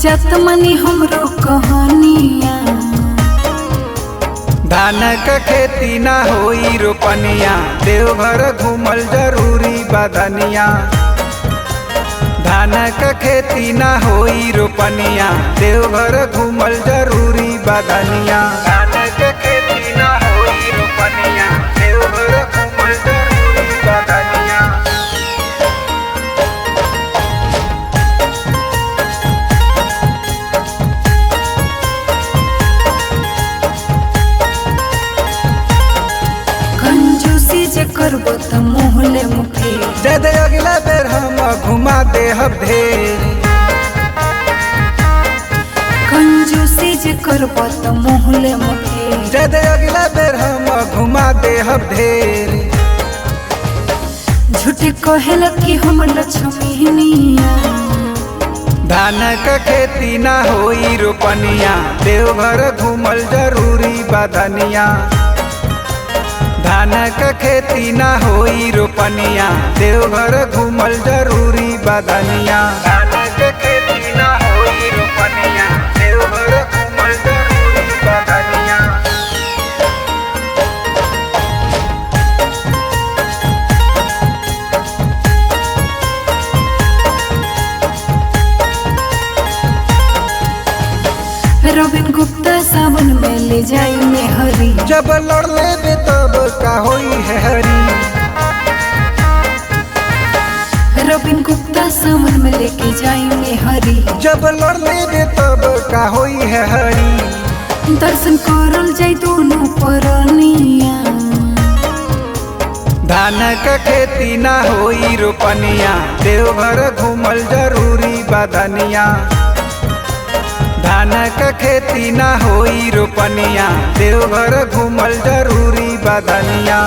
जत मनी हमरो कहानिया। धान क खेती ना होई रोपनिया, देवघर घूमल जरूरी बदनिया। धान क खेती ना होई रोपनिया, देवघर घूमल जरूरी बदनिया। धान क खेती ना होई रोपनिया, देवघर घूमल जरूरी बदनिया। कंजूसी जे करबो त मोहले मुखे, जद अगला बेर हम घुमा दे ढेर। कंजूसी जे करबो त मोहले मुखे, जद अगला बेर हम घुमा दे ढेर। झूठे कहेला कि हम लक्ष्मीनिया। धान क खेती ना होई रोपनिया, देवघर घूमल जरूरी बदनिया। धान क खेती ना होई रोपनिया, देवघर घूमल जरूरी बदनिया। धान क खेती ना होई रोपनिया, देवघर घूमल जरूरी बदनिया। रविन गुप्ता सावन में ले जाई में हरी, जब लड़ लेबे तब का होई है हरी। रविन गुप्ता सावन में लेके जाई में हरी, जब लड़ लेबे तब का होई है हरी। दर्शन करल जाई दोनों परनिया। धान क खेती ना होई रोपनिया, देवघर घूमल जरूरी बदनिया। धान क खेती ना होई रोपनिया, देवघर घूमल जरूरी बदनिया।